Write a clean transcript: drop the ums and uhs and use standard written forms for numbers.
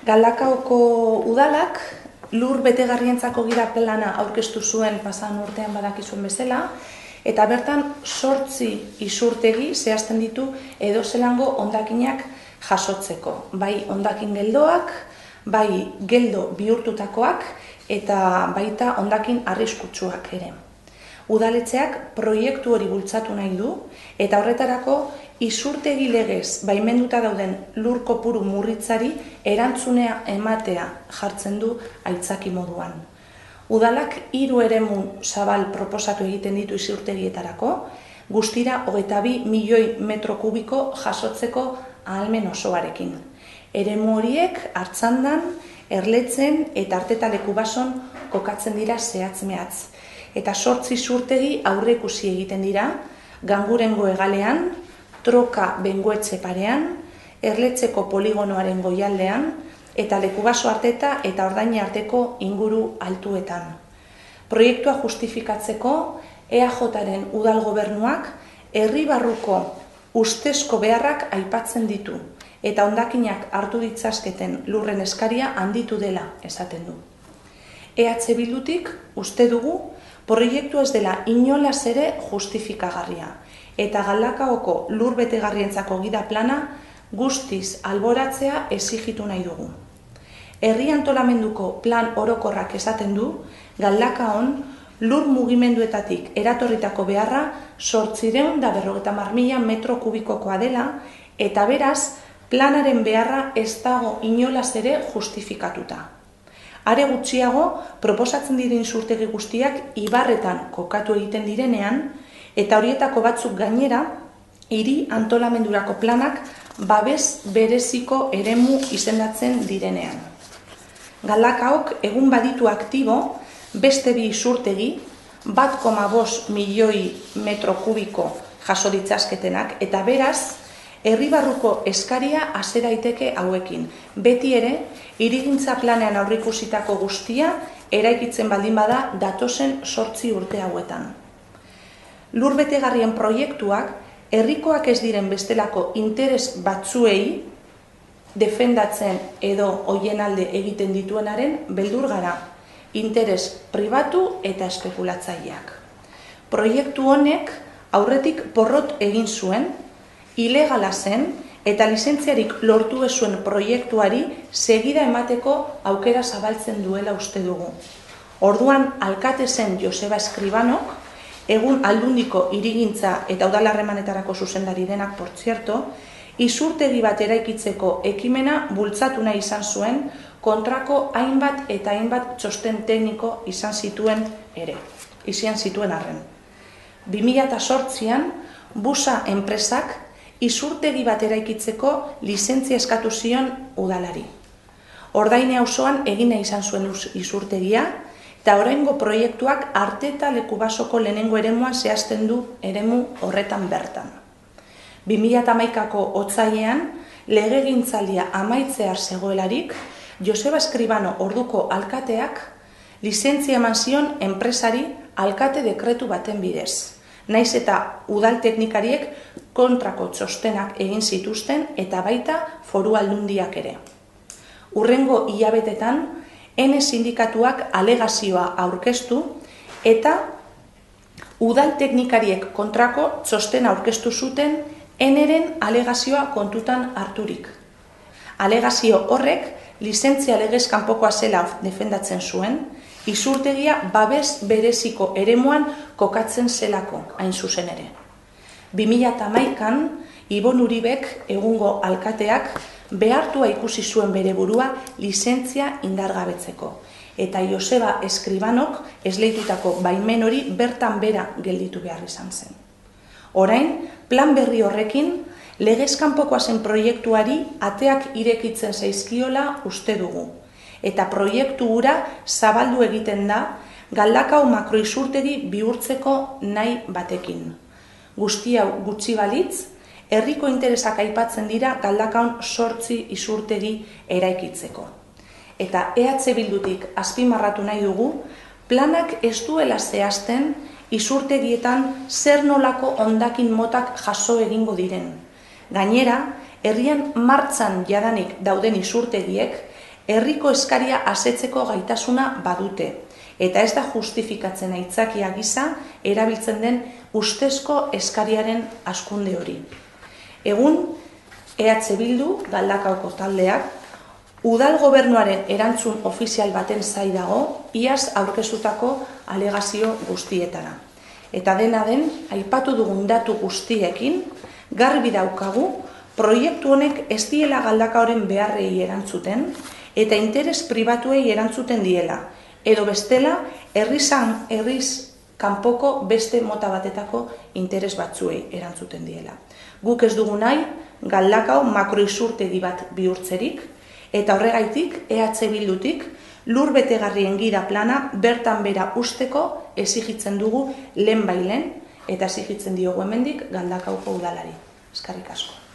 Galdakaoko udalak lur betegarrientzako gida plana aurkeztu zuen pasan urtean badakizuen bezala, eta bertan 8 isurtegi zehazten ditu edozelango hondakinak jasotzeko. Bai hondakin geldoak, bai geldo bihurtutakoak eta baita hondakin arriskutsuak ere. Udaletxeak proiektu hori bultzatu nahi du eta horretarako isurtegi legez baimenduta dauden lur kopuru murritzari erantzunea ematea jartzen du aitzaki moduan. Udalak 3 eremu zabal proposatu egiten ditu isurtegietarako, guztira 22 milioi metro kubiko jasotzeko ahalmen osoarekin. Eremu horiek Artzandan, Erletzen eta Artetaleku bason kokatzen dira zehatz-mehatz. Eta 8 isurtegi aurreikusi egiten dira, Gangurengo hegalean, Troka Bengoetxe parean, Erletzeko poligonoaren goialdean, eta Lekubaso arteta eta Ordaina arteko inguru altuetan. Proiektua justifikatzeko EAJaren udal gobernuak herri barruko ustezko beharrak aipatzen ditu, eta hondakinak hartu ditzazketen lurren eskaria handitu dela esaten du. EH Bildutik uste dugu proiektu ez dela inolaz ere justifikagarria, eta Galdakaoko lur betegarrientzako gida plana guztiz alboratzea exigitu nahi dugu. Herri antolamenduko plan orokorrak esaten du, Galdakaon lur mugimenduetatik eratorritako beharra 850.000 metro kubikokoa dela, eta beraz, planaren beharra ez dago inolaz ere justifikatuta. Are gutxiago, proposatzen diren isurtegi guztiak ibarretan kokatu egiten direnean, eta horietako batzuk gainera, hiri antolamendurako planak babes bereziko eremu izendatzen direnean. Galdakaok egun baditu aktibo beste 2 isurtegi, 1,5 milioi metro kubiko jaso ditzazketenak, eta beraz, herri barruko eskaria hasi daiteke hauekin. Beti ere, hirigintza planean aurreikusitako guztia eraikitzen baldin bada datozen 8 urte hauetan. Lur betegarrien proiektuak herrikoak ez diren bestelako interes batzuei defendatzen edo hoien alde egiten dituenaren beldur gara, interes pribatu eta espekulatzaileak. Proiektu honek aurretik porrot egin zuen, ilegala zen eta lizentziarik lortu ez zuen proiektuari segida emateko aukera zabaltzen duela uste dugu. Orduan alkate zen Joseba Escribanok, egun Aldundiko hirigintza eta udalarremanetarako zuzendari denak, por cierto, isurtegi bat eraikitzeko ekimena bultzatu nahi izan zuen, kontrako hainbat eta hainbat txosten tekniko izan zituen arren. 2008an, Busa enpresak isurtegi bat eraikitzeko lizentzia eskatu zion udalari. Ordaine auzoan egin nahi izan zuen isurtegia, eta oraingo proiektuak Arteta Lekubasoko lehenengo eremuan zehazten du eremu horretan bertan. 2011ko otsailean, legegintzaldia amaitzear zegoelarik, Joseba Escribano orduko alkateak lizentzia eman zion enpresari alkate dekretu baten bidez. Naiz eta udal teknikariek kontrako txostenak egin zituzten eta baita foru aldundiak ere. Hurrengo hilabetetan, N sindikatuak alegazioa aurkeztu eta udal teknikariek kontrako txostena aurkeztu zuten N-ren alegazioa kontutan harturik. Alegazio horrek lizentzia legez kanpokoa zela defendatzen zuen, isurtegia babes bereziko eremuan kokatzen zelako hain zuzen ere. 2011an, Ibon Uribek egungo alkateak behartua ikusi zuen bere burua lizentzia indargabetzeko, eta Joseba Escribanok esleitutako baimen hori bertan bera gelditu behar izan zen. Orain, plan berri horrekin, legez kanpokoa zen proiektuari ateak irekitzen zaizkiola uste dugu, eta proiektu hura zabaldu egiten da Galdakao makroisurtegi bihurtzeko nahi batekin. Guzti hau gutxi balitz, herriko interesak aipatzen dira Galdakaon 8 isurtegi eraikitzeko. Eta EH Bildutik azpimarratu nahi dugu, planak ez duela zehazten isurtegietan zer nolako hondakin motak jaso egingo diren. Gainera, herrian martxan jadanik dauden isurtegiek herriko eskaria asetzeko gaitasuna badute, eta ez da justifikatzen aitzakia gisa erabiltzen den ustezko eskariaren hazkunde hori. Egun, EH Bildu, Galdakaoko taldeak, udal gobernuaren erantzun ofizial baten zai dago, iaz aurkeztutako alegazio guztietara. Eta dena den, aipatu dugun datu guztiekin, garbi daukagu, proiektu honek ez diela Galdakaoren beharrei erantzuten, eta interes pribatuei erantzuten diela, edo bestela, herriz kanpoko beste mota batetako interes batzuei erantzuten diela. Guk ez dugu nahi, Galdakao makroizurtegi bat bihurtzerik, eta horregaitik, EH Bildutik, lur betegarrien gida plana bertan bera usteko exigitzen dugu lehenbailen, eta exigitzen diogu hemendik Galdakaoko udalari. Eskerrik asko.